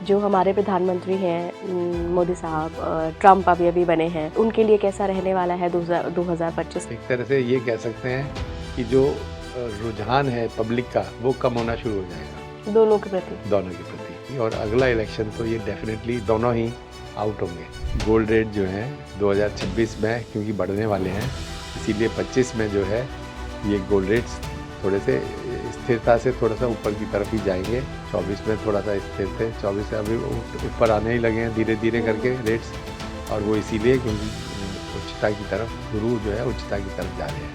जो हमारे प्रधानमंत्री हैं मोदी साहब, ट्रम्प अभी अभी बने हैं, उनके लिए कैसा रहने वाला है 2025? एक तरह से ये कह सकते हैं कि जो रुझान है पब्लिक का वो कम होना शुरू हो जाएगा दोनों के प्रति। और अगला इलेक्शन तो ये डेफिनेटली दोनों ही आउट होंगे। गोल्ड रेट जो है 2026 में क्योंकि बढ़ने वाले हैं, इसीलिए 25 में जो है ये गोल्ड रेट्स थोड़े से स्थिरता से थोड़ा सा ऊपर की तरफ ही जाएंगे। 24 में थोड़ा सा स्थिर थे, 24 से अभी ऊपर आने ही लगे हैं धीरे धीरे करके रेट्स, और वो इसीलिए क्योंकि उच्चता की तरफ गुरु जो है उच्चता की तरफ जा रहे हैं।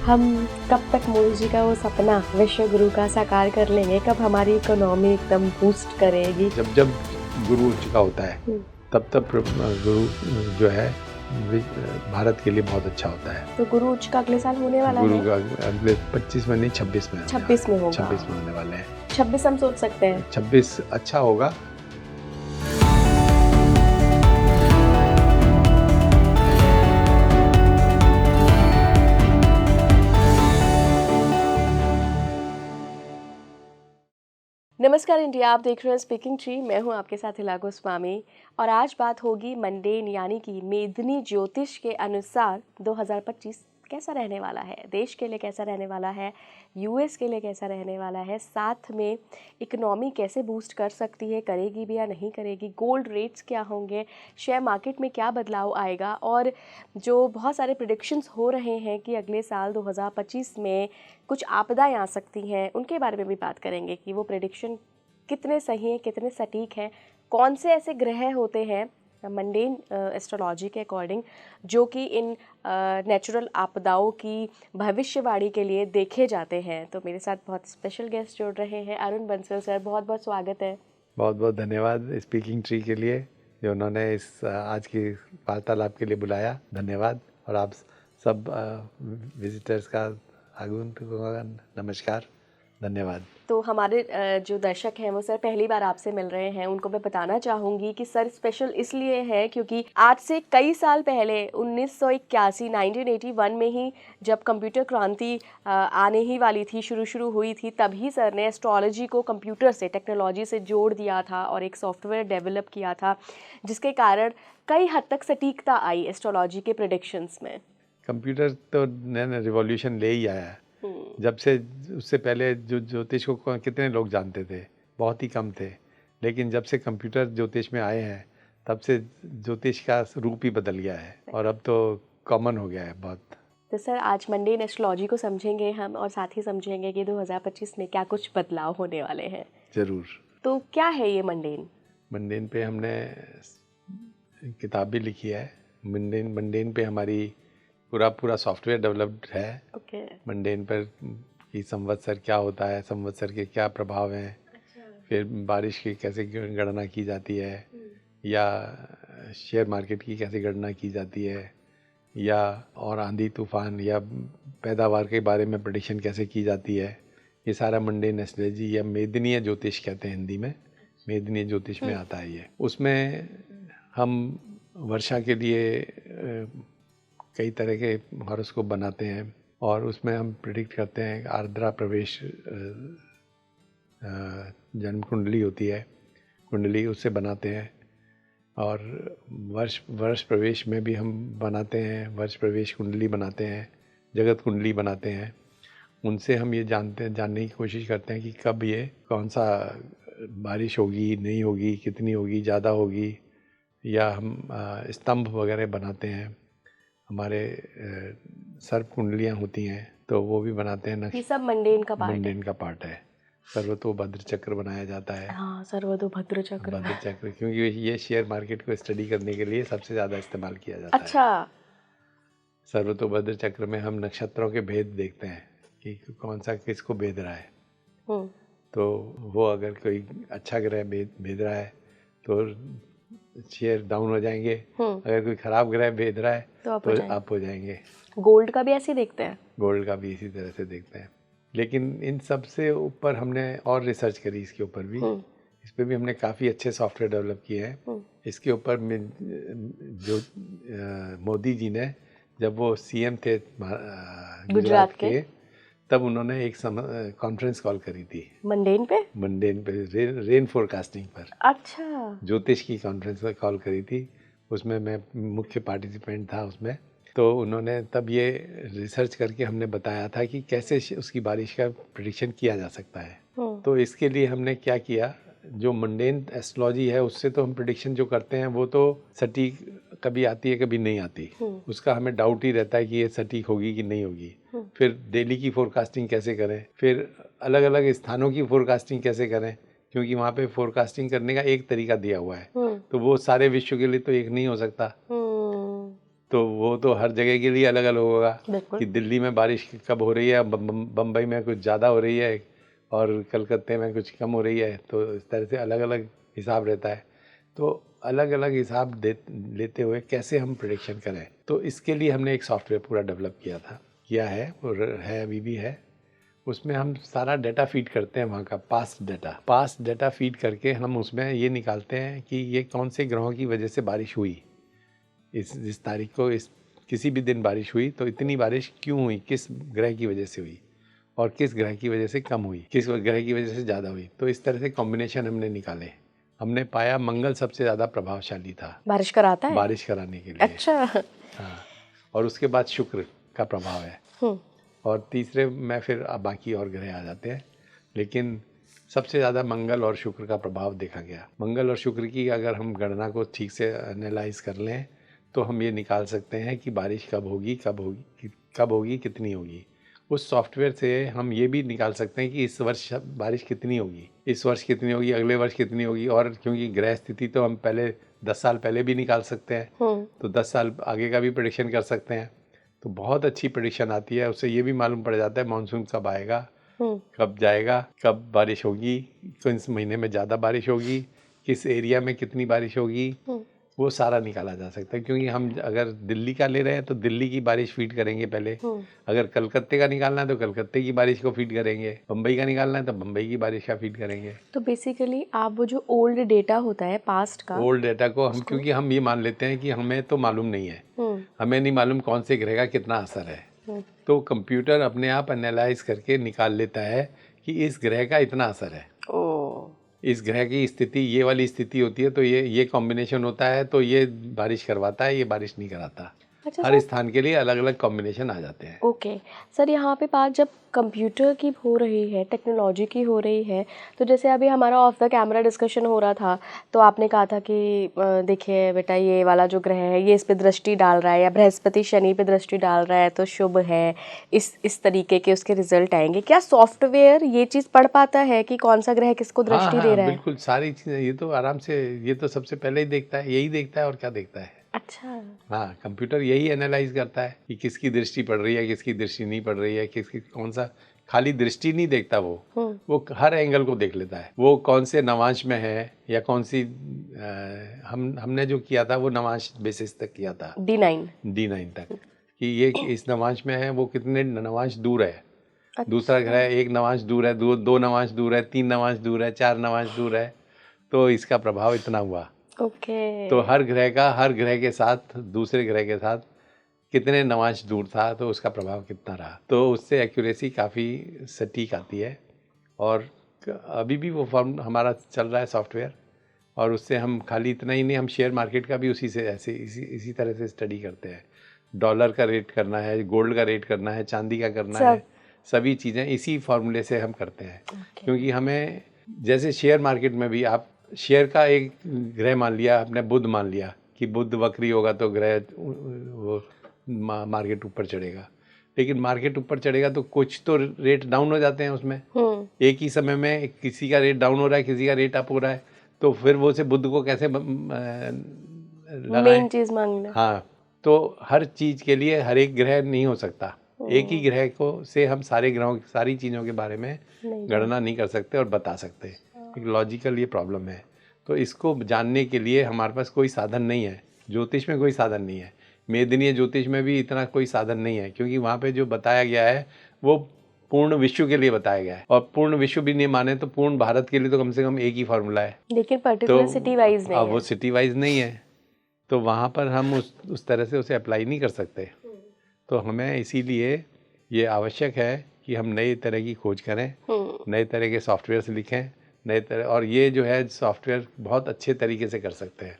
हम कब तक मोदी जी का वो सपना विश्व गुरु का साकार कर लेंगे? कब हमारी इकोनॉमी एकदम बूस्ट करेगी? जब गुरु उच्च का होता है तब गुरु जो है भारत के लिए बहुत अच्छा होता है। तो गुरु उच्च का अगले साल होने वाला है? गुरु का अगले 25 में नहीं 26 में 26 में होगा। 26 में होने वाले हैं। 26 हम सोच सकते हैं। 26 अच्छा होगा। नमस्कार इंडिया, आप देख रहे हैं स्पीकिंग ट्री। मैं हूं आपके साथ हिला गोस्वामी और आज बात होगी मंडेन यानी कि मेदिनी ज्योतिष के अनुसार 2025 कैसा रहने वाला है, देश के लिए कैसा रहने वाला है, यूएस के लिए कैसा रहने वाला है, साथ में इकोनॉमी कैसे बूस्ट कर सकती है, करेगी भी या नहीं करेगी, गोल्ड रेट्स क्या होंगे, शेयर मार्केट में क्या बदलाव आएगा, और जो बहुत सारे प्रेडिक्शंस हो रहे हैं कि अगले साल 2025 में कुछ आपदाएं आ सकती हैं, उनके बारे में भी बात करेंगे कि वो प्रेडिक्शन कितने सही हैं, कितने सटीक हैं, कौन से ऐसे ग्रह होते हैं मंडेन एस्ट्रोलॉजी के अकॉर्डिंग जो कि इन नेचुरल आपदाओं की भविष्यवाणी के लिए देखे जाते हैं। तो मेरे साथ बहुत स्पेशल गेस्ट जुड़ रहे हैं, अरुण बंसल सर, बहुत बहुत स्वागत है। बहुत बहुत धन्यवाद स्पीकिंग ट्री के लिए जो उन्होंने इस आज की वार्तालाप के लिए बुलाया, धन्यवाद। और आप सब विजिटर्स का आगमन नमस्कार, धन्यवाद। तो हमारे जो दर्शक हैं वो सर पहली बार आपसे मिल रहे हैं, उनको मैं बताना चाहूँगी कि सर स्पेशल इसलिए है क्योंकि आज से कई साल पहले 1981 में ही जब कंप्यूटर क्रांति आने ही वाली थी, शुरू हुई थी, तभी सर ने एस्ट्रोलॉजी को कंप्यूटर से, टेक्नोलॉजी से जोड़ दिया था और एक सॉफ्टवेयर डेवलप किया था जिसके कारण कई हद तक सटीकता आई एस्ट्रोलॉजी के प्रेडिक्शंस में। कंप्यूटर तो नया रिवॉल्यूशन ले ही आया है। जब से उससे पहले जो ज्योतिष को कितने लोग जानते थे, बहुत ही कम थे, लेकिन जब से कंप्यूटर ज्योतिष में आए हैं तब से ज्योतिष का रूप ही बदल गया है और अब तो कॉमन हो गया है बहुत। तो सर आज मंडेन एस्ट्रोलॉजी को समझेंगे हम और साथ ही समझेंगे कि 2025 में क्या कुछ बदलाव होने वाले हैं। जरूर। तो क्या है ये मंडेन? मंडेन पे हमने किताब भी लिखी है। मंडेन पे हमारी पूरा सॉफ्टवेयर डेवलप्ड है। मंडेन पर कि संवत्सर क्या होता है, संवत्सर के क्या प्रभाव हैं, फिर बारिश की कैसे गणना की जाती है, या शेयर मार्केट की कैसे गणना की जाती है, या और आंधी तूफान या पैदावार के बारे में प्रेडिक्शन कैसे की जाती है, ये सारा मंडेन एस्ट्रोलॉजी या मेदिनीय ज्योतिष कहते हैं हिंदी में, मेदिनीय ज्योतिष में आता है ये। उसमें हम वर्षा के लिए कई तरह के हॉरोस्कोप बनाते हैं और उसमें हम प्रिडिक्ट करते हैं आर्द्रा प्रवेश जन्म कुंडली होती है, कुंडली उससे बनाते हैं, और वर्ष प्रवेश में भी हम बनाते हैं, वर्ष प्रवेश कुंडली बनाते हैं, जगत कुंडली बनाते हैं। उनसे हम ये जानने की कोशिश करते हैं कि कब ये कौन सा बारिश होगी, नहीं होगी, कितनी होगी, ज़्यादा होगी, या हम स्तंभ वगैरह बनाते हैं। हमारे सर्प कुंडलियाँ होती हैं तो वो भी बनाते हैं। ये सब मंडेन का पार्ट है। सर्वतोभद्र चक्र बनाया जाता है। हाँ, सर्वतोभद्र चक्र, क्योंकि ये शेयर मार्केट को स्टडी करने के लिए सबसे ज़्यादा इस्तेमाल किया जाता है। अच्छा। सर्वतोभद्र चक्र में हम नक्षत्रों के भेद देखते हैं कि कौन सा किसको भेद रहा है। तो वो अगर कोई अच्छा ग्रह भेद रहा है तो शेयर डाउन हो जाएंगे, अगर कोई खराब ग्रह भेद रहा है तो अप हो जाएंगे। गोल्ड का भी ऐसे ही देखते हैं? गोल्ड का भी इसी तरह से देखते हैं, लेकिन इन सब से ऊपर हमने और रिसर्च करी इसके ऊपर भी। इस पे भी हमने काफ़ी अच्छे सॉफ्टवेयर डेवलप किए हैं। इसके ऊपर जो मोदी जी ने जब वो सीएम थे गुजरात के, तब उन्होंने एक कॉन्फ्रेंस कॉल करी थी मंडेन पे रेन फोरकास्टिंग पर। अच्छा। ज्योतिष की कॉन्फ्रेंस कॉल करी थी, उसमें मैं मुख्य पार्टिसिपेंट था उसमें। तो उन्होंने तब ये रिसर्च करके हमने बताया था कि कैसे उसकी बारिश का प्रेडिक्शन किया जा सकता है। तो इसके लिए हमने क्या किया, जो मंडेन एस्ट्रोलॉजी है उससे तो हम प्रेडिक्शन जो करते हैं वो तो सटीक कभी आती है कभी नहीं आती, उसका हमें डाउट ही रहता है कि ये सटीक होगी कि नहीं होगी। फिर डेली की फोरकास्टिंग कैसे करें, फिर अलग अलग स्थानों की फोरकास्टिंग कैसे करें, क्योंकि वहाँ पे फोरकास्टिंग करने का एक तरीका दिया हुआ है, तो वो सारे विश्व के लिए तो एक नहीं हो सकता। तो वो तो हर जगह के लिए अलग अलग होगा कि दिल्ली में बारिश कब हो रही है, बम्बई में कुछ ज़्यादा हो रही है और कलकत्ते में कुछ कम हो रही है, तो इस तरह से अलग अलग हिसाब रहता है। तो अलग अलग हिसाब लेते हुए कैसे हम प्रेडिक्शन करें, तो इसके लिए हमने एक सॉफ्टवेयर पूरा डेवलप किया है और है अभी भी है। उसमें हम सारा डाटा फीड करते हैं, वहाँ का पास्ट डाटा फीड करके हम उसमें ये निकालते हैं कि ये कौन से ग्रहों की वजह से बारिश हुई, इस तारीख को इस किसी भी दिन बारिश हुई तो इतनी बारिश क्यों हुई, किस ग्रह की वजह से हुई और किस ग्रह की वजह से कम हुई, किस ग्रह की वजह से ज़्यादा हुई। तो इस तरह से कॉम्बिनेशन हमने निकाले। हमने पाया मंगल सबसे ज़्यादा प्रभावशाली था बारिश कराता है, बारिश कराने के लिए। अच्छा। हाँ, और उसके बाद शुक्र का प्रभाव है और तीसरे में फिर बाकी और ग्रह आ जाते हैं, लेकिन सबसे ज़्यादा मंगल और शुक्र का प्रभाव देखा गया। मंगल और शुक्र की अगर हम गणना को ठीक से एनालाइज कर लें तो हम ये निकाल सकते हैं कि बारिश कब होगी कितनी होगी। उस सॉफ्टवेयर से हम ये भी निकाल सकते हैं कि इस वर्ष बारिश कितनी होगी, इस वर्ष कितनी होगी, अगले वर्ष कितनी होगी। और क्योंकि ग्रह स्थिति तो हम पहले 10 साल पहले भी निकाल सकते हैं, तो 10 साल आगे का भी प्रेडिक्शन कर सकते हैं। तो बहुत अच्छी प्रेडिक्शन आती है, उससे ये भी मालूम पड़ जाता है मानसून कब आएगा, कब जाएगा, कब बारिश होगी, किस महीने में ज़्यादा बारिश होगी, किस एरिया में कितनी बारिश होगी, वो सारा निकाला जा सकता है। क्योंकि हम अगर दिल्ली का ले रहे हैं तो दिल्ली की बारिश फीड करेंगे पहले, अगर कलकत्ते का निकालना है तो कलकत्ते की बारिश को फीड करेंगे, बम्बई का निकालना है तो बम्बई की बारिश का फीड करेंगे। तो बेसिकली आप वो जो ओल्ड डेटा होता है पास्ट का, ओल्ड डेटा को हम क्योंकि हम ये मान लेते हैं कि हमें तो मालूम नहीं है, हमें नहीं मालूम कौन से ग्रह का कितना असर है, तो कंप्यूटर अपने आप एनालाइज करके निकाल लेता है कि इस ग्रह का इतना असर है, इस ग्रह की स्थिति ये वाली स्थिति होती है तो ये कॉम्बिनेशन होता है तो ये बारिश करवाता है, ये बारिश नहीं कराता। अच्छा, हर स्थान के लिए अलग अलग कॉम्बिनेशन आ जाते हैं। ओके सर, यहाँ पे बात जब कंप्यूटर की हो रही है, टेक्नोलॉजी की हो रही है, तो जैसे अभी हमारा ऑफ द कैमरा डिस्कशन हो रहा था तो आपने कहा था कि देखिए बेटा ये वाला जो ग्रह है ये इस पे दृष्टि डाल रहा है या बृहस्पति शनि पे दृष्टि डाल रहा है तो शुभ है, इस तरीके के उसके रिजल्ट आएंगे। क्या सॉफ्टवेयर ये चीज़ पढ़ पाता है कि कौन सा ग्रह किसको दृष्टि दे रहा है? बिल्कुल, सारी चीज़ें ये तो आराम से, ये तो सबसे पहले ही देखता है, यही देखता है और क्या देखता है। अच्छा, हाँ, कंप्यूटर यही एनालाइज करता है कि किसकी दृष्टि पड़ रही है, किसकी दृष्टि नहीं पड़ रही है, किसकी कौन सा, खाली दृष्टि नहीं देखता वो हर एंगल को देख लेता है। वो कौन से नवांश में है या कौन सी हमने जो किया था वो नवांश बेसिस तक किया था, D9 तक, कि ये इस नवांश में है, वो कितने नवांश दूर है। अच्छा। दूसरा ग्रह एक नवांश दूर है, दो नवांश दूर है, 3 नवांश दूर है, 4 नवांश दूर है, तो इसका प्रभाव इतना हुआ। तो हर ग्रह के साथ दूसरे ग्रह के साथ कितने नवांश दूर था तो उसका प्रभाव कितना रहा, तो उससे एक्यूरेसी काफ़ी सटीक आती है। और अभी भी वो फॉर्म हमारा चल रहा है सॉफ्टवेयर, और उससे हम खाली इतना ही नहीं, हम शेयर मार्केट का भी इसी तरह से स्टडी करते हैं। डॉलर का रेट करना है, गोल्ड का रेट करना है, चांदी का करना है, सभी चीज़ें इसी फॉर्मूले से हम करते हैं। क्योंकि हमें जैसे शेयर मार्केट में भी आप शेयर का एक ग्रह मान लिया, आपने बुध मान लिया कि बुध वक्री होगा तो ग्रह वो मार्केट ऊपर चढ़ेगा, लेकिन मार्केट ऊपर चढ़ेगा तो कुछ तो रेट डाउन हो जाते हैं उसमें। एक ही समय में किसी का रेट डाउन हो रहा है, किसी का रेट अप हो रहा है, तो फिर वो से बुध को कैसे मेन चीज मांगना। हाँ, तो हर चीज के लिए हर एक ग्रह नहीं हो सकता, एक ही ग्रह को से हम सारे ग्रहों सारी चीज़ों के बारे में गणना नहीं कर सकते और बता सकते। एक लॉजिकल ये प्रॉब्लम है, तो इसको जानने के लिए हमारे पास कोई साधन नहीं है। ज्योतिष में कोई साधन नहीं है, मेदिनीय ज्योतिष में भी इतना कोई साधन नहीं है, क्योंकि वहाँ पे जो बताया गया है वो पूर्ण विश्व के लिए बताया गया है, और पूर्ण विश्व भी नहीं माने तो पूर्ण भारत के लिए तो कम से कम एक ही फार्मूला है, लेकिन पर्टिकुलर सिटी वाइज नहीं है। वो सिटी वाइज नहीं है, तो वहाँ पर हम उस तरह से उसे अप्लाई नहीं कर सकते। तो हमें इसीलिए ये आवश्यक है कि हम नई तरह की खोज करें, नए तरह के सॉफ्टवेयर लिखें, नए तरह, और ये जो है सॉफ्टवेयर बहुत अच्छे तरीके से कर सकते हैं,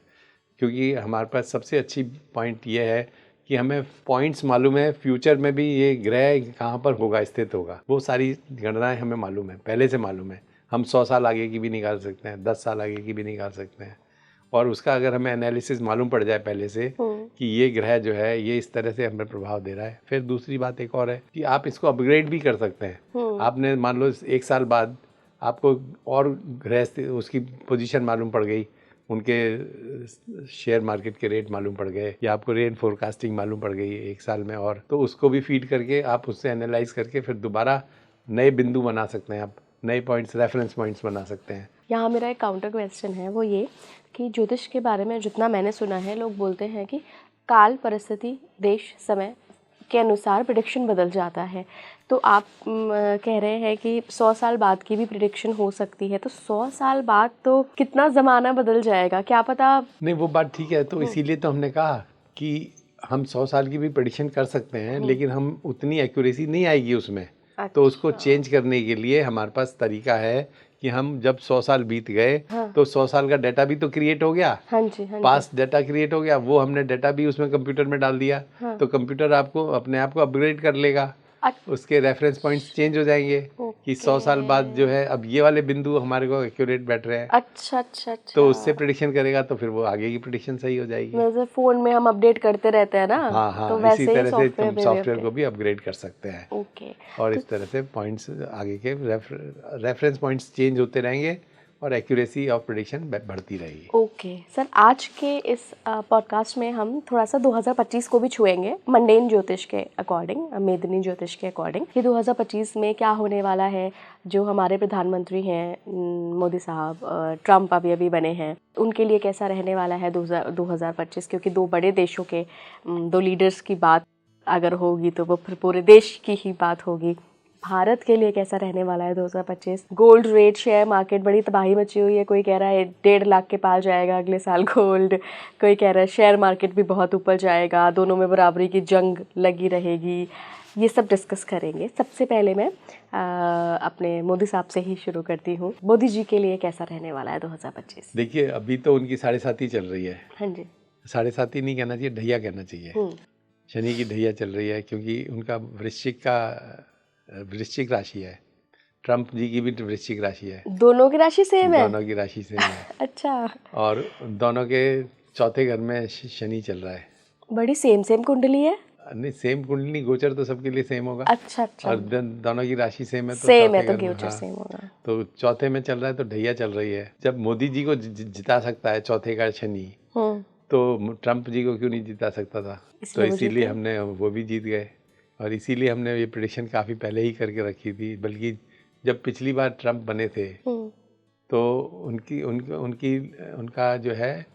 क्योंकि हमारे पास सबसे अच्छी पॉइंट ये है कि हमें पॉइंट्स मालूम है फ्यूचर में भी ये ग्रह कहाँ पर होगा, स्थित होगा, वो सारी गणनाएं हमें मालूम है, पहले से मालूम है। हम 100 साल आगे की भी निकाल सकते हैं, 10 साल आगे की भी निकाल सकते हैं, और उसका अगर हमें एनालिसिस मालूम पड़ जाए पहले से कि ये ग्रह जो है ये इस तरह से हमें प्रभाव दे रहा है। फिर दूसरी बात एक और है कि आप इसको अपग्रेड भी कर सकते हैं। आपने मान लो 1 साल बाद आपको और ग्रह उसकी पोजीशन मालूम पड़ गई, उनके शेयर मार्केट के रेट मालूम पड़ गए, या आपको रेन फोरकास्टिंग मालूम पड़ गई 1 साल में, और तो उसको भी फीड करके आप उससे एनालाइज करके फिर दोबारा नए बिंदु बना सकते हैं, आप नए पॉइंट्स, रेफरेंस पॉइंट्स बना सकते हैं। यहाँ मेरा एक काउंटर क्वेश्चन है, वो ये कि ज्योतिष के बारे में जितना मैंने सुना है, लोग बोलते हैं कि काल, परिस्थिति, देश, समय के अनुसार प्रिडिक्शन बदल जाता है। तो आप कह रहे हैं कि 100 साल बाद की भी प्रिडिक्शन हो सकती है, तो 100 साल बाद तो कितना ज़माना बदल जाएगा, क्या पता। नहीं, वो बात ठीक है, तो इसीलिए तो हमने कहा कि हम 100 साल की भी प्रेडिक्शन कर सकते हैं, लेकिन हम उतनी एक्यूरेसी नहीं आएगी उसमें। तो उसको चेंज करने के लिए हमारे पास तरीका है कि हम जब 100 साल बीत गए, तो 100 साल का डाटा भी तो क्रिएट हो गया, पास्ट डाटा क्रिएट हो गया, वो हमने डाटा भी उसमें कंप्यूटर में डाल दिया, तो कंप्यूटर आपको अपने आप को अपग्रेड कर लेगा, उसके रेफरेंस पॉइंट्स चेंज हो जाएंगे कि 100 साल बाद जो है अब ये वाले बिंदु हमारे को एक्यूरेट बैठ रहे हैं। अच्छा। तो उससे प्रिडिक्शन करेगा, तो फिर वो आगे की प्रिडिक्शन सही हो जाएगी। जैसे फोन में हम अपडेट करते रहते हैं ना, हाँ, तो इसी तरह से तुम सॉफ्टवेयर को भी अपग्रेड कर सकते हैं। ओके। और इस तरह से पॉइंट्स आगे के रेफरेंस पॉइंट्स चेंज होते रहेंगे और एक्यूरेसी ऑफ प्रेडिक्शन बढ़ती रहेगी। ओके सर, आज के इस पॉडकास्ट में हम थोड़ा सा 2025 को भी छुएंगे, मंडेन ज्योतिष के अकॉर्डिंग, मेदिनी ज्योतिष के अकॉर्डिंग, कि 2025 में क्या होने वाला है। जो हमारे प्रधानमंत्री हैं मोदी साहब, ट्रम्प अभी बने हैं, उनके लिए कैसा रहने वाला है 2025, क्योंकि 2 बड़े देशों के 2 लीडर्स की बात अगर होगी तो वो फिर पूरे देश की ही बात होगी। भारत के लिए कैसा रहने वाला है 2025। गोल्ड रेट, शेयर मार्केट, बड़ी तबाही मची हुई है। कोई कह रहा है 1.5 लाख के पार जाएगा अगले साल गोल्ड, कोई कह रहा है शेयर मार्केट भी बहुत ऊपर जाएगा, दोनों में बराबरी की जंग लगी रहेगी। ये सब डिस्कस करेंगे। सबसे पहले मैं अपने मोदी साहब से ही शुरू करती हूँ। मोदी जी के लिए कैसा रहने वाला है 2025? देखिए, अभी तो उनकी 7.5 चल रही है। हाँ जी। 7.5 नहीं कहना चाहिए, ढैया कहना चाहिए। शनि की ढैया चल रही है, क्योंकि उनका वृश्चिक राशि है। ट्रम्प जी की भी वृश्चिक राशि है। दोनों की राशि सेम है? दोनों की राशि सेम है। अच्छा। और दोनों के चौथे घर में शनि चल रहा है। बड़ी सेम कुंडली है? नहीं, सेम कुंडली, गोचर तो सबके लिए सेम होगा। अच्छा। और दोनों की राशि सेम है तो सेम है, तो गोचर सेम होगा। तो चौथे में चल रहा है, तो ढैया चल रही है। जब मोदी जी को जिता सकता है चौथे का शनि, तो ट्रम्प जी को क्यों नहीं जिता सकता था? तो इसीलिए हमने वो भी जीत गए, और इसीलिए हमने ये प्रेडिक्शन काफ़ी पहले ही करके रखी थी। बल्कि जब पिछली बार ट्रम्प बने थे, तो उनका जो है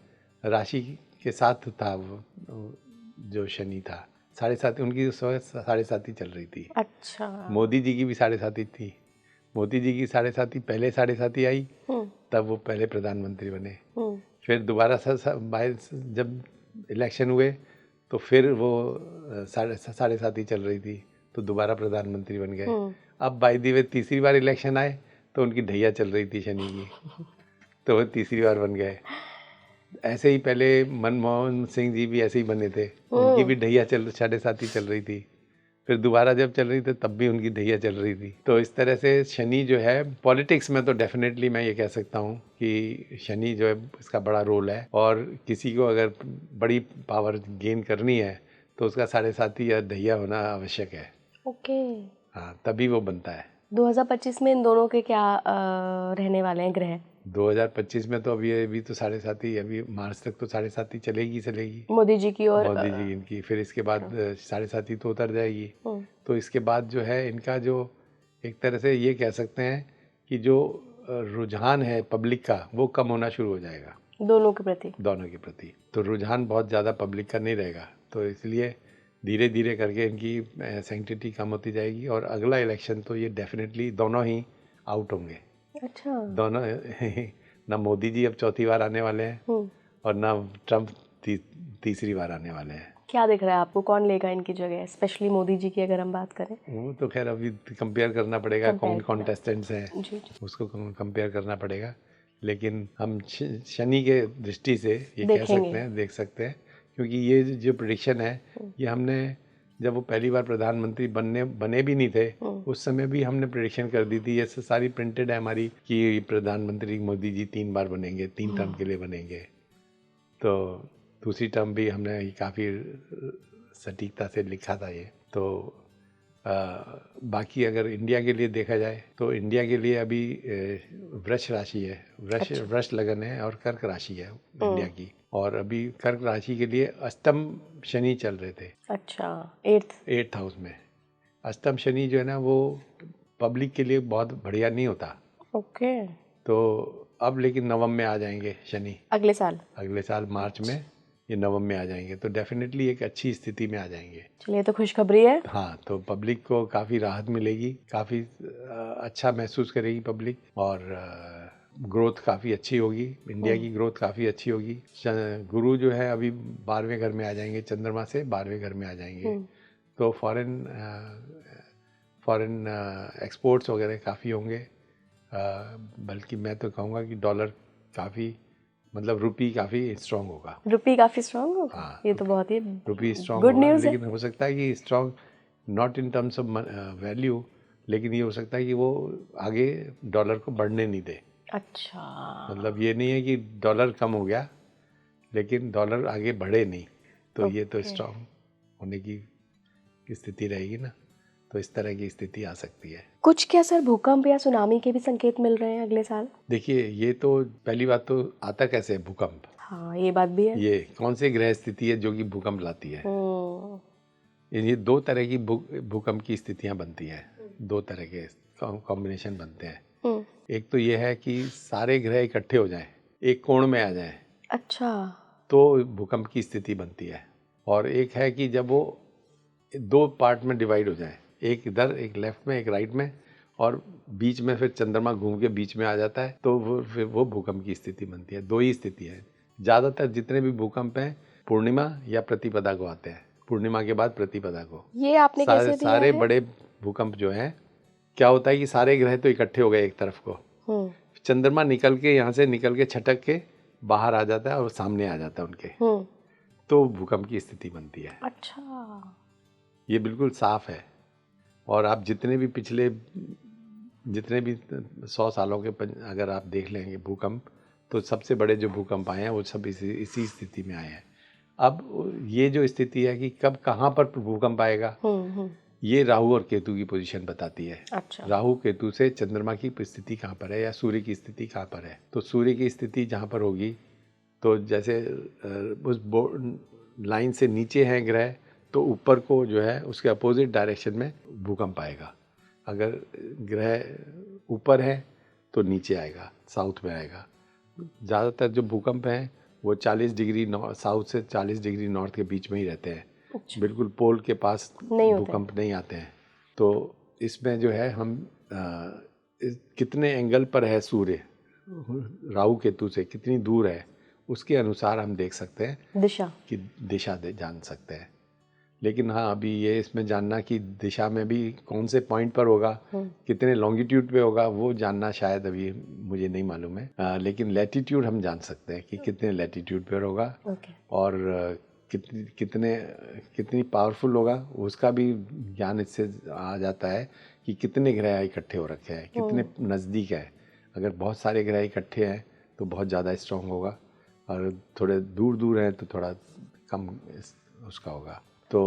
राशि के साथ था जो शनि था, 7.5, उनकी 7.5 चल रही थी। अच्छा। मोदी जी की भी 7.5 थी। मोदी जी की 7.5 पहले 7.5 आई, तब वो पहले प्रधानमंत्री बने। फिर दोबारा जब इलेक्शन हुए, तो फिर वो 7.5 चल रही थी, तो दोबारा प्रधानमंत्री बन गए। अब बाय द वे तीसरी बार इलेक्शन आए, तो उनकी ढैया चल रही थी शनि की, तो वो तीसरी बार बन गए। ऐसे ही पहले मनमोहन सिंह जी भी ऐसे ही बने थे, उनकी भी ढैया 7.5 चल रही थी। फिर दोबारा जब चल रही थी, तब भी उनकी ढैया चल रही थी। तो इस तरह से शनि जो है पॉलिटिक्स में, तो डेफिनेटली मैं ये कह सकता हूँ कि शनि जो है इसका बड़ा रोल है। और किसी को अगर बड़ी पावर गेन करनी है, तो उसका 7.5 या ढैया होना आवश्यक है। ओके। हाँ, तभी वो बनता है। 2025 में इन दोनों के क्या रहने वाले हैं ग्रह? 2025 में तो अभी तो 7.5, अभी मार्च तक तो 7.5 चलेगी मोदी जी की, और मोदी जी इनकी। फिर इसके बाद 7.5 तो उतर जाएगी। तो इसके बाद जो है इनका, जो एक तरह से ये कह सकते हैं कि जो रुझान है पब्लिक का, वो कम होना शुरू हो जाएगा दोनों के प्रति। तो रुझान बहुत ज़्यादा पब्लिक का नहीं रहेगा, तो इसलिए धीरे धीरे करके इनकी सैंक्टिटी कम होती जाएगी। और अगला इलेक्शन तो ये डेफिनेटली दोनों ही आउट होंगे। अच्छा। दोनों ना मोदी जी अब चौथी बार आने वाले हैं, और ना ट्रम्प तीसरी बार आने वाले हैं। क्या दिख रहा है आपको, कौन लेगा इनकी जगह, स्पेशली मोदी जी की अगर हम बात करें? वो तो खैर अभी कंपेयर करना पड़ेगा, कौन कॉन्टेस्टेंट्स हैं जी। उसको कंपेयर करना पड़ेगा। लेकिन हम शनि के दृष्टि से ये कह सकते हैं, देख सकते हैं, क्योंकि ये जो प्रेडिक्शन है ये हमने जब वो पहली बार प्रधानमंत्री बने भी नहीं थे उस समय भी हमने प्रेडिक्शन कर दी थी। ये सारी प्रिंटेड है हमारी कि प्रधानमंत्री मोदी जी 3 बार बनेंगे, 3 टर्म के लिए बनेंगे। तो दूसरी टर्म भी हमने काफ़ी सटीकता से लिखा था ये। तो बाकी अगर इंडिया के लिए देखा जाए तो इंडिया के लिए अभी वृष राशि है, वृष लगन है और कर्क राशि है इंडिया की। और अभी कर्क राशि के लिए अष्टम शनि चल रहे थे। अच्छा, 8th हाउस में अष्टम शनि जो है ना वो पब्लिक के लिए बहुत बढ़िया नहीं होता। ओके। तो अब लेकिन नवम में आ जाएंगे शनि, अगले साल मार्च में ये नवम में आ जाएंगे, तो डेफिनेटली एक अच्छी स्थिति में आ जाएंगे। चलिए, तो खुशखबरी है। हाँ, तो पब्लिक को काफ़ी राहत मिलेगी, काफ़ी अच्छा महसूस करेगी पब्लिक, और ग्रोथ काफ़ी अच्छी होगी, इंडिया की ग्रोथ काफ़ी अच्छी होगी। गुरु जो है अभी 12वें घर में आ जाएंगे, चंद्रमा से 12वें घर में आ जाएंगे, तो फॉरेन एक्सपोर्ट्स वगैरह काफ़ी होंगे। बल्कि मैं तो कहूँगा कि डॉलर काफ़ी, मतलब रुपी काफ़ी स्ट्रांग होगा। हाँ, ये तो बहुत ही रुपी स्ट्रांग गुड होगा, न्यूज़ है। लेकिन हो सकता है कि strong not in terms of value, लेकिन ये हो सकता है कि वो आगे डॉलर को बढ़ने नहीं दे। अच्छा, मतलब ये नहीं है कि डॉलर कम हो गया लेकिन डॉलर आगे बढ़े नहीं, तो ये तो स्ट्रांग होने की स्थिति रहेगी ना, तो इस तरह की स्थिति आ सकती है। कुछ क्या सर भूकंप या सुनामी के भी संकेत मिल रहे हैं अगले साल? देखिए, ये तो पहली बात तो आता कैसे है भूकंप। हाँ, ये बात भी है। ये कौन से ग्रह स्थिति है जो कि भूकंप लाती है? ये 2 तरह की भूकंप की स्थितियां बनती हैं, 2 तरह के कॉम्बिनेशन बनते हैं। एक तो ये है कि सारे ग्रह इकट्ठे हो जाएं, एक कोण में आ जाएं। अच्छा, तो भूकंप की स्थिति बनती है। और एक है कि जब वो 2 पार्ट में डिवाइड हो जाए, एक इधर, एक लेफ्ट में, एक राइट में, और बीच में फिर चंद्रमा घूम के बीच में आ जाता है, तो फिर वो भूकंप की स्थिति बनती है। 2 ही स्थिति है। ज़्यादातर जितने भी भूकंप हैं पूर्णिमा या प्रतिपदा को आते हैं, पूर्णिमा के बाद प्रतिपदा को। ये आपने कैसे दिया सारे है? बड़े भूकंप जो हैं, क्या होता है कि सारे ग्रह तो इकट्ठे हो गए एक तरफ को, चंद्रमा निकल के यहाँ से निकल के छटक के बाहर आ जाता है और सामने आ जाता है उनके, तो भूकंप की स्थिति बनती है। अच्छा, ये बिल्कुल साफ है। और आप जितने भी पिछले 100 सालों के अगर आप देख लेंगे भूकंप, तो सबसे बड़े जो भूकंप आए हैं वो सब इसी स्थिति में आए हैं। अब ये जो स्थिति है कि कब कहाँ पर भूकंप आएगा, ये राहु और केतु की पोजीशन बताती है। अच्छा। राहु केतु से चंद्रमा की स्थिति कहाँ पर है या सूर्य की स्थिति कहाँ पर है। तो सूर्य की स्थिति जहाँ पर होगी, तो जैसे उस लाइन से नीचे हैं ग्रह, तो ऊपर को जो है उसके अपोजिट डायरेक्शन में भूकंप आएगा। अगर ग्रह ऊपर है तो नीचे आएगा, साउथ में आएगा। ज़्यादातर जो भूकंप हैं वो 40 डिग्री साउथ से 40 डिग्री नॉर्थ के बीच में ही रहते हैं। अच्छा। बिल्कुल पोल के पास भूकंप नहीं आते हैं। तो इसमें जो है हम कितने एंगल पर है सूर्य राहु केतु से, कितनी दूर है, उसके अनुसार हम देख सकते हैं दिशा जान सकते हैं। लेकिन हाँ, अभी ये इसमें जानना कि दिशा में भी कौन से पॉइंट पर होगा, कितने लॉन्गिट्यूड पे होगा, वो जानना शायद अभी मुझे नहीं मालूम है। लेकिन लैटिट्यूड हम जान सकते हैं कि कितने लैटिट्यूड पर होगा, और कितनी पावरफुल होगा, उसका भी ज्ञान इससे आ जाता है कि कितने ग्रह इकट्ठे हो रखे हैं, कितने नज़दीक है। अगर बहुत सारे ग्रह इकट्ठे हैं तो बहुत ज़्यादा स्ट्रॉन्ग होगा, और थोड़े दूर दूर हैं तो थोड़ा कम उसका होगा। तो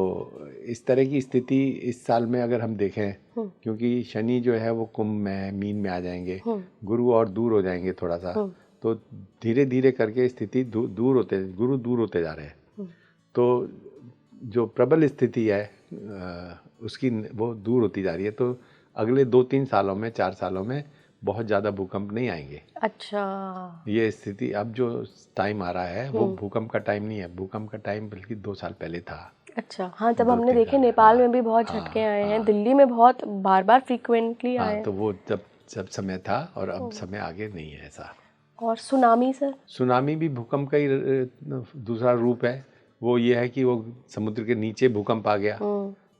इस तरह की स्थिति इस साल में अगर हम देखें, क्योंकि शनि जो है वो कुंभ में, मीन में आ जाएंगे, गुरु और दूर हो जाएंगे थोड़ा सा, तो धीरे धीरे करके स्थिति गुरु दूर होते जा रहे हैं। तो जो प्रबल स्थिति है उसकी वो दूर होती जा रही है। तो अगले 2-3 सालों में, 4 सालों में बहुत ज़्यादा भूकंप नहीं आएंगे। अच्छा, ये स्थिति अब जो टाइम आ रहा है वो भूकंप का टाइम नहीं है। भूकंप का टाइम बल्कि 2 साल पहले था। अच्छा, हाँ, तब हमने देखे नेपाल में भी बहुत झटके आए हैं, दिल्ली में बहुत बार फ्रीक्वेंटली आए हैं। तो वो जब समय था, और अब समय आगे नहीं है ऐसा। और सुनामी सर? सुनामी भी भूकंप का ही दूसरा रूप है। वो ये है कि वो समुद्र के नीचे भूकंप आ गया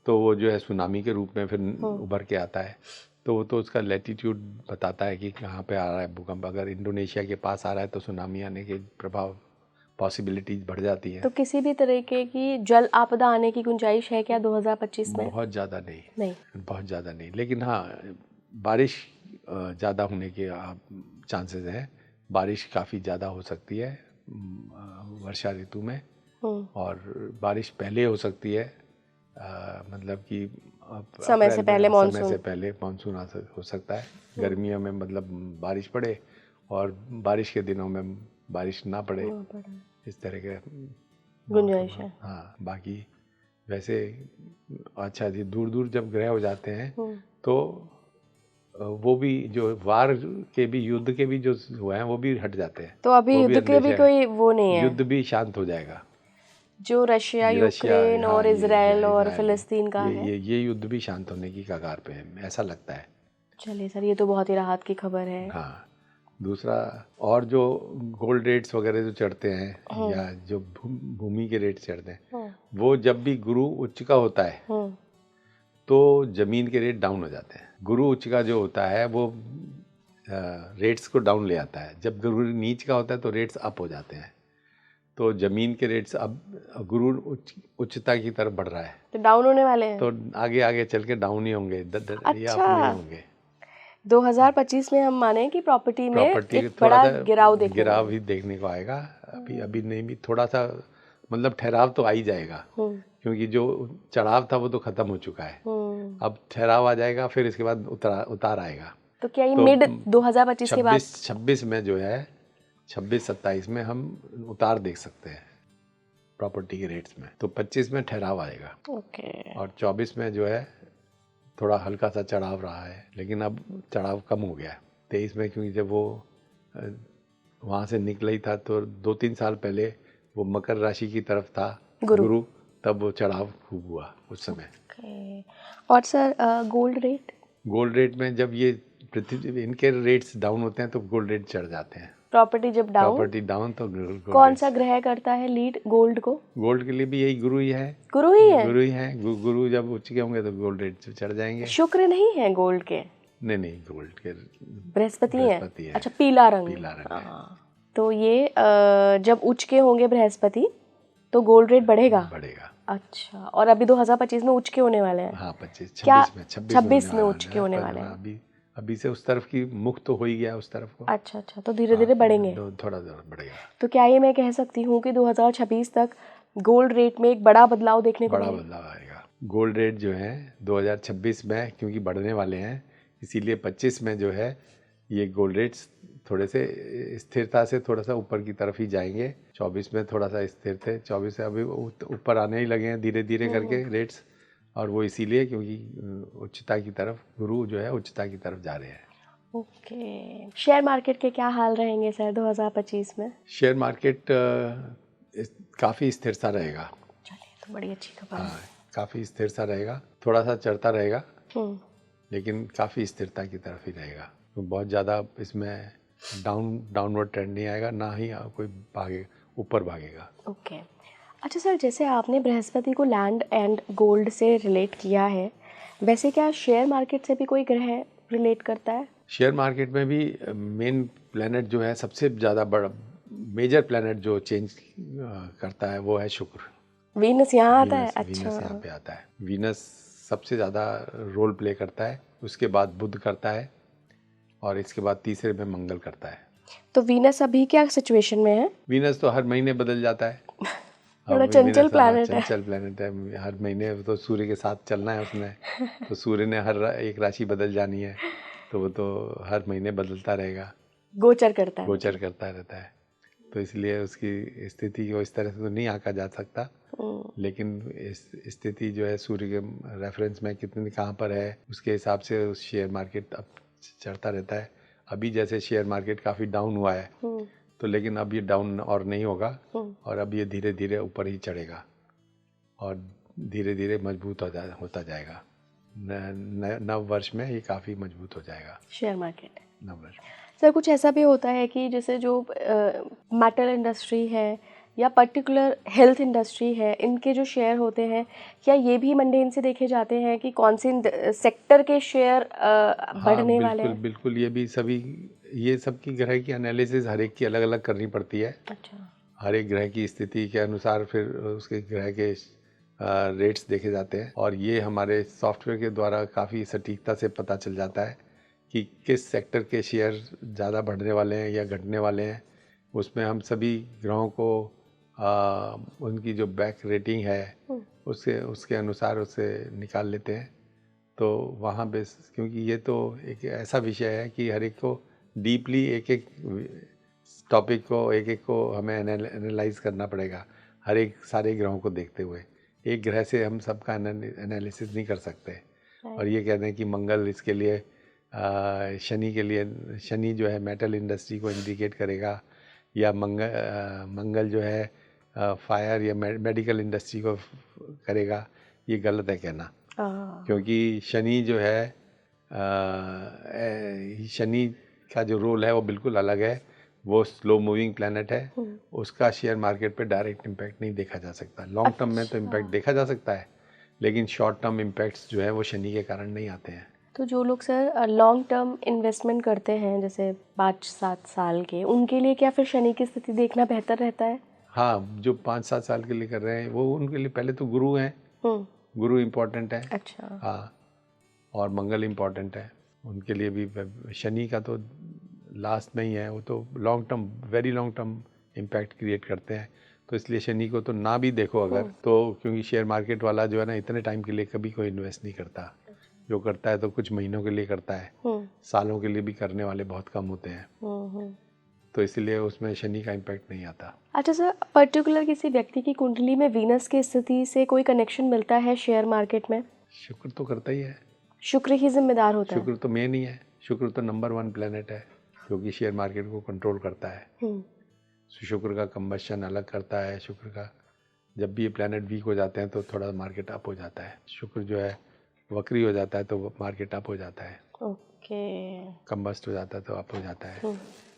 तो वो जो है सुनामी के रूप में फिर उभर के आता है। तो वो तो उसका लैटिट्यूड बताता है कि कहाँ पे आ रहा है भूकंप। अगर इंडोनेशिया के पास आ रहा है तो सुनामी आने के प्रभाव पॉसिबिलिटीज बढ़ जाती हैं। तो किसी भी तरीके की जल आपदा आने की गुंजाइश है क्या 2025 में? बहुत ज़्यादा नहीं, बहुत ज़्यादा नहीं, लेकिन हाँ बारिश ज़्यादा होने के चांसेस हैं। बारिश काफ़ी ज़्यादा हो सकती है वर्षा ऋतु में, और बारिश पहले हो सकती है, मतलब कि समय से पहले मानसून हो सकता है। गर्मियों में मतलब बारिश पड़े और बारिश के दिनों में बारिश ना पड़े, इस तरह के गुंजाइश है। हाँ, बाकी वैसे अच्छा जी, दूर दूर जब ग्रह हो जाते हैं तो वो भी जो वार के भी, युद्ध के भी जो हुए हैं वो भी हट जाते हैं। तो अभी युद्ध के भी कोई वो नहीं है, युद्ध भी शांत हो जाएगा। जो रशिया यूक्रेन और इजराइल और फिलिस्तीन का है, ये युद्ध भी शांत होने की कगार पे है, ऐसा लगता है। चलिए सर, ये तो बहुत ही राहत की खबर है। हाँ, दूसरा और जो गोल्ड रेट्स वगैरह जो चढ़ते हैं या जो भूमि के रेट चढ़ते हैं, वो जब भी गुरु उच्च का होता है तो जमीन के रेट डाउन हो जाते हैं। गुरु उच्च का जो होता है वो रेट्स को डाउन ले आता है। जब गुरु नीच का होता है तो रेट्स अप हो जाते हैं। तो जमीन के रेट्स अब गुरु उच्चता की तरफ बढ़ रहा है, तो डाउन होने वाले हैं। तो आगे आगे चल के डाउन ही होंगे, अच्छा, अप नहीं होंगे। 2025 में हम माने कि प्रॉपर्टी में एक बड़ा गिराव ही देखने को आएगा। अभी नहीं भी थोड़ा सा मतलब ठहराव तो आ ही जाएगा, क्योंकि जो चढ़ाव था वो तो खत्म हो चुका है। अब ठहराव आ जाएगा, फिर इसके बाद उतार आएगा। तो क्या ये मिड 2025 के बाद 26 में जो है 26-27 में हम उतार देख सकते हैं प्रॉपर्टी के रेट्स में। तो 25 में ठहराव आएगा। और 24 में जो है थोड़ा हल्का सा चढ़ाव रहा है, लेकिन अब चढ़ाव कम हो गया है। 23 में क्योंकि जब वो वहाँ से निकला ही था तो 2-3 साल पहले वो मकर राशि की तरफ था गुरु, तब वो चढ़ाव खूब हुआ उस समय। और सर गोल्ड रेट में जब ये पृथ्वी इनके रेट्स डाउन होते हैं तो गोल्ड रेट चढ़ जाते हैं। प्रॉपर्टी जब डाउन तो कौन सा ग्रह करता है लीड गोल्ड को? गोल्ड के लिए भी यही गुरु ही है। गुरु जब उच्च के होंगे तो गोल्ड रेट चढ़ जाएंगे। शुक्र नहीं है गोल्ड के? नहीं, गोल्ड के बृहस्पति है। अच्छा, पीला रंग है। तो ये जब उच्च के होंगे बृहस्पति तो गोल्ड रेट बढ़ेगा। अच्छा, और अभी 2025 में उच्च के होने वाले हैं। हाँ, 26 में उच्च के होने वाले हैं। अभी से उस तरफ की मुख तो हो ही गया उस तरफ को। अच्छा, तो धीरे धीरे बढ़ेंगे। थोड़ा बढ़ेगा। तो क्या ये मैं कह सकती हूँ कि 2026 तक गोल्ड रेट में एक बड़ा बदलाव देखने को आएगा। गोल्ड रेट जो है 2026 में क्योंकि बढ़ने वाले हैं, इसीलिए 25 में जो है ये गोल्ड रेट्स थोड़े से स्थिरता से थोड़ा सा ऊपर की तरफ ही जाएंगे। 24 में थोड़ा सा स्थिर थे, 24 से अभी ऊपर आने ही लगे हैं धीरे धीरे करके रेट्स, और वो इसीलिए क्योंकि उच्चता की तरफ गुरु जो है उच्चता की तरफ जा रहे हैं। शेयर मार्केट के क्या हाल रहेंगे सर 2025 में? शेयर मार्केट काफ़ी स्थिर सा रहेगा। चलिए, तो बड़ी अच्छी खबर है। काफ़ी स्थिर सा रहेगा, थोड़ा सा चढ़ता रहेगा लेकिन काफ़ी स्थिरता की तरफ ही रहेगा। तो बहुत ज़्यादा इसमें डाउनवर्ड ट्रेंड नहीं आएगा, ना ही कोई ऊपर भागेगा। अच्छा सर, जैसे आपने बृहस्पति को लैंड एंड गोल्ड से रिलेट किया है, वैसे क्या शेयर मार्केट से भी कोई ग्रह रिलेट करता है? शेयर मार्केट में भी मेन प्लैनेट जो है, सबसे ज़्यादा बड़ा मेजर प्लैनेट जो चेंज करता है वो है शुक्र। वीनस यहाँ आता है? अच्छा, वीनस यहाँ पे आता है। वीनस सबसे ज़्यादा रोल प्ले करता है, उसके बाद बुध करता है, और इसके बाद तीसरे में मंगल करता है। तो वीनस अभी क्या सिचुएशन में है? वीनस तो हर महीने बदल जाता है। बड़ा चंचल प्लैनेट है। हर महीने तो सूर्य के साथ चलना है उसने। तो सूर्य ने हर एक राशि बदल जानी है, तो वो तो हर महीने बदलता रहेगा, गोचर करता रहता है। तो इसलिए उसकी स्थिति को इस तरह से तो नहीं आंका जा सकता, लेकिन स्थिति जो है सूर्य के रेफरेंस में कितनी कहाँ पर है उसके हिसाब से उस शेयर मार्केट अब चढ़ता रहता है। अभी जैसे शेयर मार्केट काफ़ी डाउन हुआ है, तो लेकिन अब ये डाउन और नहीं होगा, और अब ये धीरे धीरे ऊपर ही चढ़ेगा और धीरे धीरे मजबूत होता जाएगा। नव वर्ष में ये काफ़ी मजबूत हो जाएगा शेयर मार्केट। नव वर्ष। सर, कुछ ऐसा भी होता है कि जैसे जो मेटल इंडस्ट्री है या पर्टिकुलर हेल्थ इंडस्ट्री है, इनके जो शेयर होते हैं, क्या ये भी मंडेन से देखे जाते हैं कि कौन सी सेक्टर के शेयर बढ़ने वाले हैं? बिल्कुल ये सब की ग्रह की एनालिसिस हर एक की अलग अलग करनी पड़ती है। अच्छा। हर एक ग्रह की स्थिति के अनुसार फिर उसके ग्रह के रेट्स देखे जाते हैं और ये हमारे सॉफ्टवेयर के द्वारा काफ़ी सटीकता से पता चल जाता है कि किस सेक्टर के शेयर ज़्यादा बढ़ने वाले हैं या घटने वाले हैं। उसमें हम सभी ग्रहों को उनकी जो बैक रेटिंग है उसके अनुसार उसे निकाल लेते हैं। तो वहाँ बेस, क्योंकि ये तो एक ऐसा विषय है कि हर एक को डीपली एक एक टॉपिक को हमें एनालाइज करना पड़ेगा, हर एक सारे ग्रहों को देखते हुए। एक ग्रह से हम सबका एनालिसिस नहीं कर सकते और ये कहते हैं कि मंगल इसके लिए शनि जो है मेटल इंडस्ट्री को इंडिकेट करेगा, या मंगल जो है फायर या मेडिकल इंडस्ट्री को करेगा। ये गलत है कहना, क्योंकि शनि जो है शनि का जो रोल है वो बिल्कुल अलग है। वो स्लो मूविंग प्लैनेट है, उसका शेयर मार्केट पे डायरेक्ट इम्पैक्ट नहीं देखा जा सकता। लॉन्ग टर्म में तो इम्पैक्ट देखा जा सकता है, लेकिन शॉर्ट टर्म इम्पैक्ट्स जो है वो शनि के कारण नहीं आते हैं। तो जो लोग सर लॉन्ग टर्म इन्वेस्टमेंट करते हैं, जैसे 5-7 साल के, उनके लिए क्या फिर शनि की स्थिति देखना बेहतर रहता है? हाँ, जो 5-7 साल के लिए कर रहे हैं वो उनके लिए पहले तो गुरु हैं, गुरु इम्पोर्टेंट है। अच्छा। हाँ, और मंगल इम्पोर्टेंट है उनके लिए भी। शनि का तो लास्ट में ही है, वो तो long term, very long term impact create करते हैं। तो इसलिए शनि को तो ना भी देखो अगर तो, क्योंकि शेयर मार्केट वाला जो है ना इतने टाइम के लिए कभी कोई इन्वेस्ट नहीं करता। जो करता है तो कुछ महीनों के लिए करता है, सालों के लिए भी करने वाले बहुत कम होते हैं। तो इसलिए उसमें शनि का इम्पैक्ट नहीं आता। अच्छा सर, पर्टिकुलर किसी व्यक्ति की कुंडली में वीनस की स्थिति से कोई कनेक्शन मिलता है शेयर मार्केट में? शुक्र तो करता ही है, शुक्र ही जिम्मेदार होता है। शुक्र तो मेन ही है, शुक्र तो नंबर 1 प्लेनेट है जो कि शेयर मार्केट को कंट्रोल करता है। शुक्र का कंबशन अलग करता है। शुक्र का जब भी ये प्लेनेट वीक हो जाते हैं तो थोड़ा मार्केट अप हो जाता है। शुक्र जो है वक्री हो जाता है तो मार्केट अप हो जाता है। कंबस्ट हो जाता है तो अप हो जाता है।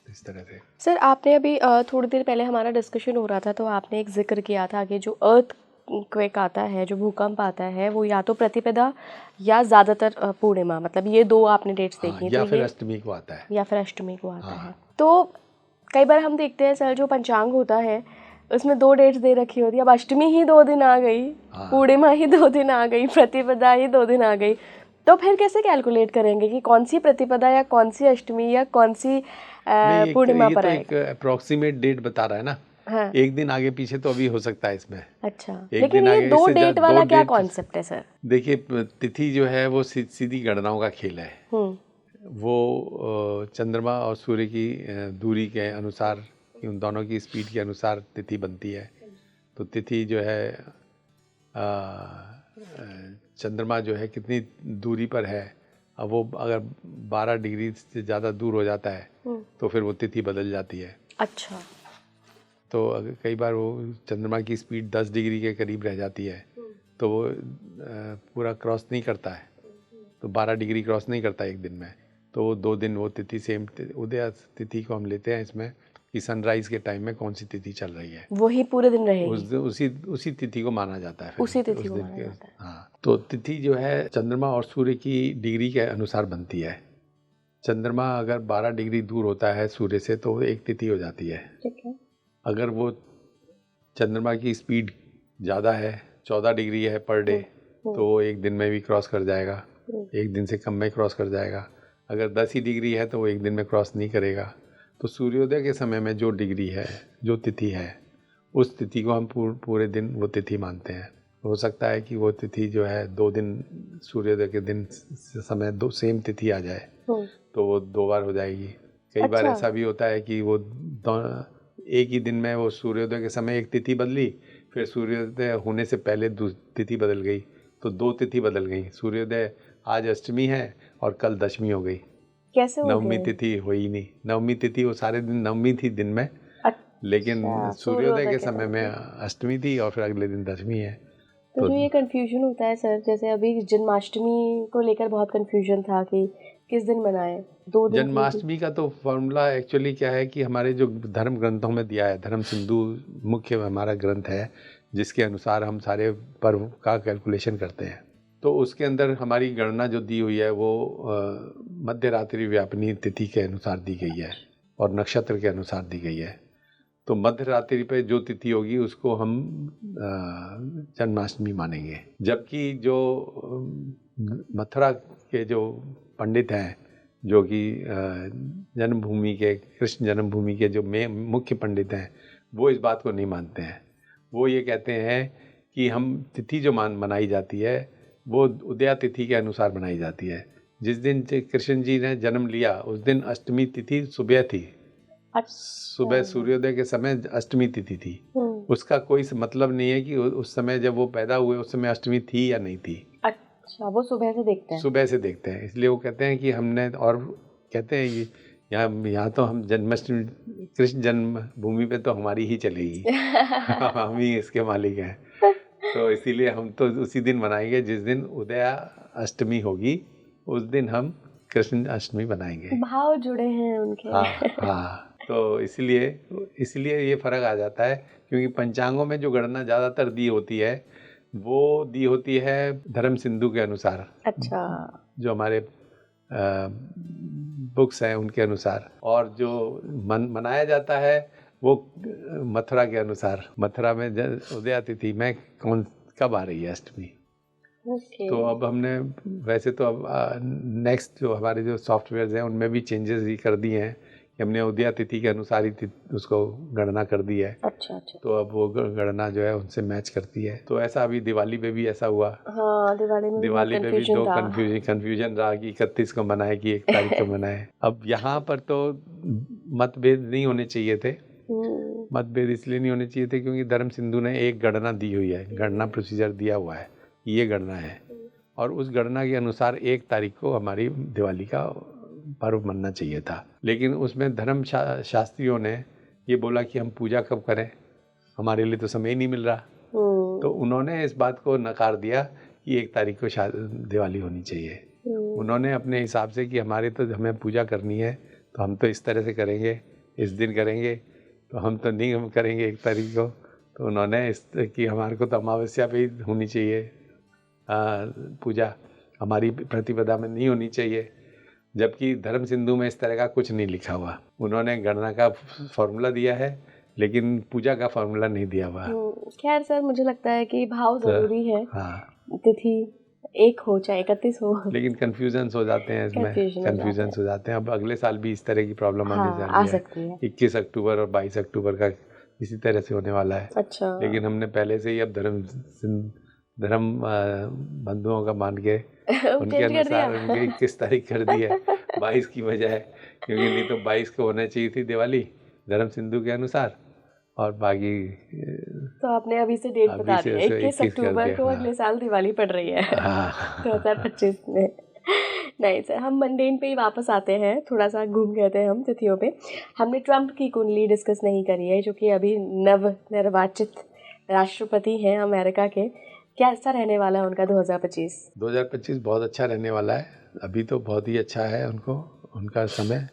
इस तरह से। सर, आपने अभी थोड़ी देर पहले हमारा डिस्कशन हो रहा था तो आपने एक जिक्र किया था कि जो अर्थ क्वेक आता है, जो भूकंप आता है, वो या तो प्रतिपदा या ज़्यादातर पूर्णिमा, मतलब ये 2 आपने डेट्स देखी हैं। या फिर अष्टमी को आता है, या फिर अष्टमी को आता है। तो कई बार हम देखते हैं सर, जो पंचांग होता है उसमें 2 डेट्स दे रखी होती है। अब अष्टमी ही 2 दिन आ गई, पूर्णिमा ही 2 दिन आ गई, प्रतिपदा ही 2 दिन आ गई, तो फिर कैसे कैलकुलेट करेंगे कि कौन सी प्रतिपदा या कौन सी अष्टमी या कौन सी पूर्णिमा पर आएगा? एक अप्रोक्सीमेट डेट बता रहा है ना। हाँ। एक दिन आगे पीछे तो अभी हो सकता है इसमें। अच्छा, लेकिन ये 2 डेट वाला क्या कॉन्सेप्ट है सर? देखिए, तिथि जो है वो सीधी गणनाओं का खेल है। वो चंद्रमा और सूर्य की दूरी के अनुसार, उन दोनों की स्पीड के अनुसार तिथि बनती है। तो तिथि जो है चंद्रमा जो है कितनी दूरी पर है, अब वो अगर 12 डिग्री से ज़्यादा दूर हो जाता है तो फिर वो तिथि बदल जाती है। अच्छा। तो अगर कई बार वो चंद्रमा की स्पीड 10 डिग्री के करीब रह जाती है तो वो पूरा क्रॉस नहीं करता है, तो 12 डिग्री क्रॉस नहीं करता एक दिन में। तो वो 2 दिन वो तिथि सेम उदय तिथि को हम लेते हैं इसमें कि सनराइज के टाइम में कौन सी तिथि चल रही है, वही पूरे दिन रहेगी। उसी तिथि को माना जाता है। उसी तिथि को माना जाता है। हाँ, तो तिथि जो है चंद्रमा और सूर्य की डिग्री के अनुसार बनती है। चंद्रमा अगर 12 डिग्री दूर होता है सूर्य से तो एक तिथि हो जाती है। ठीक है। अगर वो चंद्रमा की स्पीड ज़्यादा है, 14 डिग्री है पर डे, तो वो एक दिन में भी क्रॉस कर जाएगा, एक दिन से कम में क्रॉस कर जाएगा। अगर 10 ही डिग्री है तो वो एक दिन में क्रॉस नहीं करेगा। तो सूर्योदय के समय में जो डिग्री है, जो तिथि है, उस तिथि को हम पूरे दिन वो तिथि मानते हैं। हो सकता है कि वो तिथि जो है 2 दिन सूर्योदय के दिन समय 2 सेम तिथि आ जाए तो वो 2 बार हो जाएगी। कई बार ऐसा भी होता है कि वो एक ही दिन में वो सूर्योदय के समय एक तिथि बदली, फिर सूर्योदय होने से पहले तिथि बदल गई, तो 2 तिथि बदल गई। सूर्योदय आज अष्टमी है और कल दशमी हो गई। कैसे हो गई? नवमी तिथि हुई नहीं। नवमी तिथि वो सारे दिन नवमी थी दिन में, लेकिन सूर्योदय के समय में अष्टमी थी और फिर अगले दिन दशमी है। तो जो ये कंफ्यूजन होता है सर, जैसे अभी जन्माष्टमी को लेकर बहुत कंफ्यूजन था कि किस दिन मनाएं? 2 दिन? जन्माष्टमी का तो फॉर्मूला एक्चुअली क्या है कि हमारे जो धर्म ग्रंथों में दिया है, धर्म सिंधु मुख्य हमारा ग्रंथ है जिसके अनुसार हम सारे पर्व का कैलकुलेशन करते हैं। तो उसके अंदर हमारी गणना जो दी हुई है वो मध्य रात्रि व्यापिनी तिथि के अनुसार दी गई है और नक्षत्र के अनुसार दी गई है। तो मध्य रात्रि पे जो तिथि होगी उसको हम जन्माष्टमी मानेंगे। जबकि जो मथुरा के जो पंडित हैं, जो कि जन्मभूमि के, कृष्ण जन्मभूमि के जो मुख्य पंडित हैं, वो इस बात को नहीं मानते हैं। वो ये कहते हैं कि हम तिथि जो मनाई जाती है वो उदया तिथि के अनुसार बनाई जाती है। जिस दिन कृष्ण जी ने जन्म लिया उस दिन अष्टमी तिथि सुबह थी। सुबह सूर्योदय के समय अष्टमी तिथि थी। उसका कोई मतलब नहीं है कि उस समय जब वो पैदा हुए उस समय अष्टमी थी या नहीं थी। अच्छा, वो सुबह से देखते हैं? सुबह से देखते हैं, इसलिए वो कहते हैं कि हमने, और कहते हैं कि यहाँ तो हम जन्माष्टमी कृष्ण जन्मभूमि पे तो हमारी ही चलेगी हम ही इसके मालिक हैं। तो इसीलिए हम तो उसी दिन मनाएंगे जिस दिन उदया अष्टमी होगी, उस दिन हम कृष्ण अष्टमी बनाएंगे। भाव जुड़े हैं उनके। हाँ। तो इसलिए ये फर्क आ जाता है, क्योंकि पंचांगों में जो गणना ज़्यादातर दी होती है वो दी होती है धर्म सिंधु के अनुसार। अच्छा। जो हमारे बुक्स हैं उनके अनुसार, और जो मनाया जाता है वो मथुरा के अनुसार। मथुरा में उदया तिथि में कब आ रही है अष्टमी। तो अब हमने वैसे तो अब नेक्स्ट जो हमारे जो सॉफ्टवेयर हैं उनमें भी चेंजेस ही कर दिए हैं कि हमने उदया तिथि के अनुसार ही उसको गणना कर दी है। अच्छा। तो अब वो गणना जो है उनसे मैच करती है। तो ऐसा अभी दिवाली पे भी ऐसा हुआ। हाँ, दिवाली पे भी दो कंफ्यूजन रहा कि 31 को मनाए कि 1 तारीख को मनाए। अब यहाँ पर तो मतभेद नहीं होने चाहिए थे। मतभेद इसलिए नहीं होने चाहिए थे क्योंकि धर्म सिंधु ने एक गणना दी हुई है, गणना प्रोसीजर दिया हुआ है, ये गणना है, और उस गणना के अनुसार 1 तारीख को हमारी दिवाली का पर्व मनना चाहिए था। लेकिन उसमें धर्म शास्त्रियों ने ये बोला कि हम पूजा कब करें, हमारे लिए तो समय ही नहीं मिल रहा। तो उन्होंने इस बात को नकार दिया कि 1 तारीख को दिवाली होनी चाहिए। उन्होंने अपने हिसाब से कि हमें पूजा करनी है तो हम तो इस तरह से करेंगे, इस दिन करेंगे, तो हम तो नहीं हम करेंगे 1 तारीख को। तो उन्होंने कि हमारे को तो अमावस्या पे ही होनी चाहिए पूजा, हमारी प्रतिपदा में नहीं होनी चाहिए। जबकि धर्म सिंधु में इस तरह का कुछ नहीं लिखा हुआ। उन्होंने गणना का फॉर्मूला दिया है लेकिन पूजा का फॉर्मूला नहीं दिया हुआ। खैर सर, मुझे लगता है कि भाव जरूरी है। हाँ, तिथि 1 हो चाहे 31 हो, लेकिन कंफ्यूजन हो जाते हैं इसमें, कंफ्यूजन हो जाते हैं। अब अगले साल भी इस तरह की प्रॉब्लम आ सकती है। 21 अक्टूबर और 22 अक्टूबर का इसी तरह से होने वाला है। अच्छा। लेकिन हमने पहले से ही अब धर्म बंधुओं का मान के उनके अनुसार उनके 21 तारीख कर दी है 22 की बजाय, क्योंकि नहीं तो 22 को होना चाहिए थी दिवाली धर्म सिंधु के अनुसार, और बाकी तो आपने अभी से डेट बता दी, 21 अक्टूबर को अगले साल दिवाली पड़ रही है 2025 में। नहीं सर, हम मंडेन पे ही वापस आते हैं, थोड़ा सा घूम गए थे हम तिथियों पे। हमने ट्रम्प की कुंडली डिस्कस नहीं करी है, जो कि अभी नवनिर्वाचित राष्ट्रपति हैं अमेरिका के। क्या ऐसा रहने वाला है उनका 2025 बहुत अच्छा रहने वाला है। अभी तो बहुत ही अच्छा है उनका समय।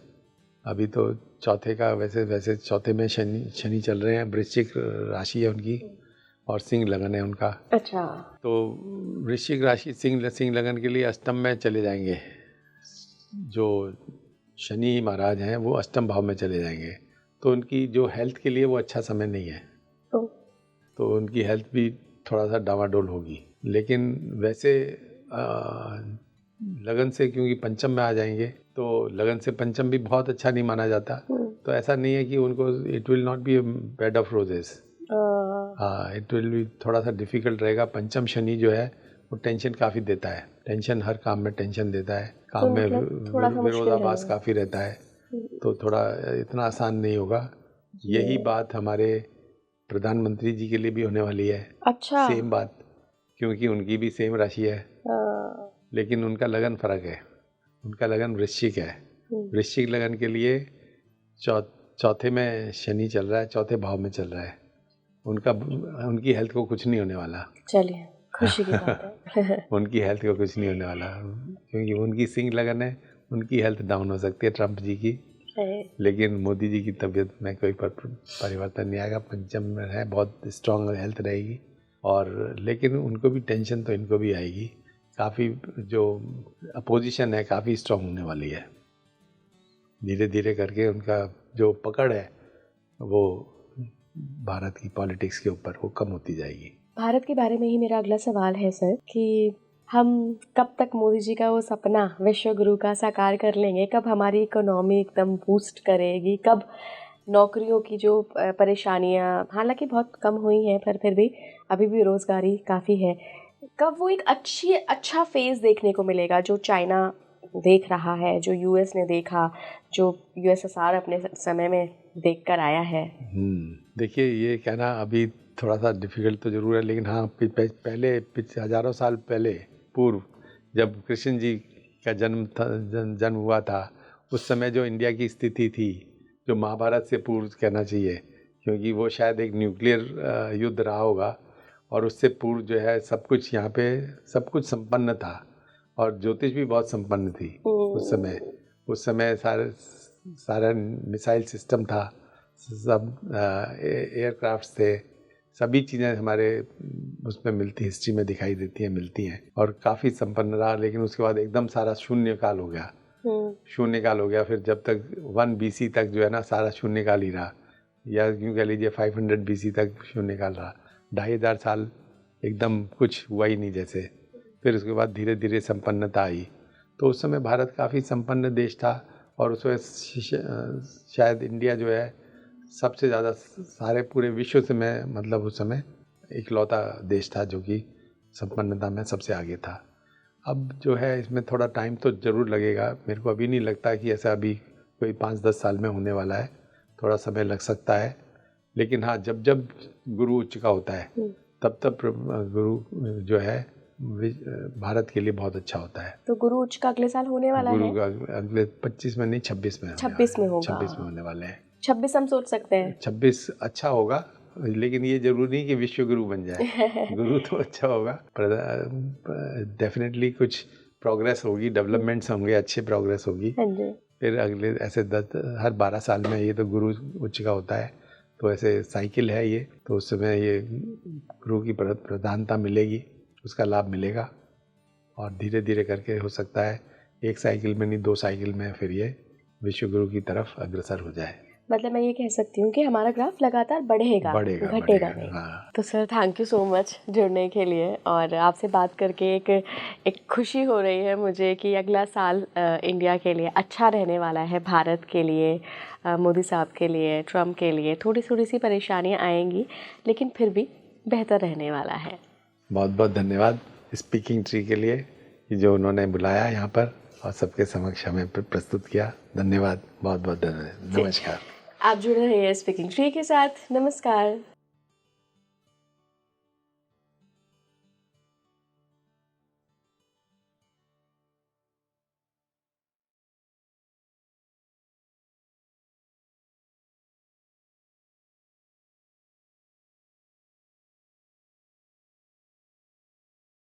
अभी तो चौथे का वैसे चौथे में शनि चल रहे हैं, वृश्चिक राशि है उनकी और सिंह लगन है उनका। अच्छा। तो वृश्चिक राशि सिंह लगन के लिए अष्टम में चले जाएंगे। जो शनि महाराज हैं वो अष्टम भाव में चले जाएंगे, तो उनकी जो हेल्थ के लिए वो अच्छा समय नहीं है। तो उनकी हेल्थ भी थोड़ा सा डावाडोल होगी। लेकिन वैसे लगन से क्योंकि पंचम में आ जाएंगे, तो लगन से पंचम भी बहुत अच्छा नहीं माना जाता। तो ऐसा नहीं है कि उनको it will not be bed of roses. हाँ, इट विल भी थोड़ा सा डिफिकल्ट रहेगा। पंचम शनि जो है वो टेंशन काफ़ी देता है, टेंशन हर काम में टेंशन देता है, काम में विरोधाभास काफ़ी रहता है। तो थोड़ा इतना आसान नहीं होगा। यही बात हमारे प्रधानमंत्री जी के लिए भी होने वाली है। अच्छा। सेम बात, क्योंकि उनकी भी सेम राशि है, लेकिन उनका लगन फर्क है। उनका लगन वृश्चिक है। वृश्चिक लगन के लिए चौथे में शनि चल रहा है, चौथे भाव में चल रहा है। उनकी हेल्थ को कुछ नहीं होने वाला। चलिए, खुशी की बात है। उनकी हेल्थ को कुछ नहीं होने वाला, क्योंकि उनकी सिंह लगन है उनकी हेल्थ डाउन हो सकती है ट्रम्प जी की, लेकिन मोदी जी की तबीयत में कोई परिवर्तन नहीं आएगा। पंचम में है, बहुत स्ट्रांग हेल्थ रहेगी। और लेकिन उनको भी टेंशन तो इनको भी आएगी, काफ़ी जो अपोजिशन है काफ़ी स्ट्रांग होने वाली है। धीरे धीरे करके उनका जो पकड़ है वो भारत की पॉलिटिक्स के ऊपर वो कम होती जाएगी। भारत के बारे में ही मेरा अगला सवाल है सर कि हम कब तक मोदी जी का वो सपना विश्व गुरु का साकार कर लेंगे, कब हमारी इकोनॉमी एकदम बूस्ट करेगी, कब नौकरियों की जो परेशानियां हालांकि बहुत कम हुई हैं पर फिर भी अभी भी बेरोजगारी काफ़ी है, कब वो एक अच्छा फेज़ देखने को मिलेगा जो चाइना देख रहा है, जो यूएस ने देखा, जो यूएसएसआर अपने समय में देख कर आया है? देखिए ये कहना अभी थोड़ा सा डिफ़िकल्ट तो ज़रूर है, लेकिन हाँ पहले हज़ारों साल पहले पूर्व जब कृष्ण जी का जन्म हुआ था, उस समय जो इंडिया की स्थिति थी, जो महाभारत से पूर्व कहना चाहिए, क्योंकि वो शायद एक न्यूक्लियर युद्ध रहा होगा, और उससे पूर्व जो है सब कुछ यहाँ पे सब कुछ संपन्न था और ज्योतिष भी बहुत संपन्न थी उस समय सारा मिसाइल सिस्टम था, सब एयरक्राफ्ट्स थे, सभी चीज़ें हमारे उसमें हिस्ट्री में दिखाई देती हैं, मिलती हैं, और काफ़ी संपन्न रहा। लेकिन उसके बाद एकदम सारा शून्यकाल हो गया। फिर जब तक 1 BC तक जो है ना सारा शून्यकाल ही रहा, या यूँ कह लीजिए 500 BC तक शून्यकाल रहा। 2500 साल एकदम कुछ हुआ ही नहीं जैसे। फिर उसके बाद धीरे धीरे संपन्नता आई। तो उस समय भारत काफ़ी संपन्न देश था, और उसमें शायद इंडिया जो है सबसे ज़्यादा सारे पूरे विश्व से मतलब उस समय इकलौता देश था जो कि संपन्नता में सबसे आगे था। अब जो है इसमें थोड़ा टाइम तो ज़रूर लगेगा। मेरे को अभी नहीं लगता कि ऐसा अभी कोई 5-10 साल में होने वाला है, थोड़ा समय लग सकता है। लेकिन हाँ, जब गुरु उच्च का होता है तब गुरु जो है भारत के लिए बहुत अच्छा होता है। तो गुरु उच्च का अगले साल होने वाला है? गुरु का अगले 25 में नहीं 26 में 26 में होगा। 26 में होने वाले हैं। 26 हम सोच सकते हैं। 26 अच्छा होगा, लेकिन ये जरूरी नहीं कि विश्व गुरु बन जाए। गुरु तो अच्छा होगा, पर डेफिनेटली कुछ प्रोग्रेस होगी, डेवलपमेंट्स होंगे, अच्छे प्रोग्रेस होगी। फिर अगले ऐसे हर 12 साल में ये तो गुरु उच्च का होता है, तो ऐसे साइकिल है ये, तो उस समय ये गुरु की प्रधानता मिलेगी, उसका लाभ मिलेगा, और धीरे धीरे करके हो सकता है 1 साइकिल में नहीं 2 साइकिल में फिर ये विश्व गुरु की तरफ अग्रसर हो जाए। मतलब मैं ये कह सकती हूँ कि हमारा ग्राफ लगातार बढ़ेगा घटेगा नहीं। हाँ। तो sir thank you so much जुड़ने के लिए, और आपसे बात करके एक खुशी हो रही है मुझे कि अगला साल इंडिया के लिए अच्छा रहने वाला है, भारत के लिए, मोदी साहब के लिए, ट्रम्प के लिए थोड़ी सी परेशानियाँ आएंगी, लेकिन फिर भी बेहतर रहने वाला है। बहुत बहुत धन्यवाद स्पीकिंग ट्री के लिए, जो उन्होंने बुलाया यहाँ पर और सबके समक्ष हमें प्रस्तुत किया। धन्यवाद, बहुत बहुत धन्यवाद। नमस्कार। आप जुड़ रहे हैं स्पीकिंग ट्री के साथ। नमस्कार।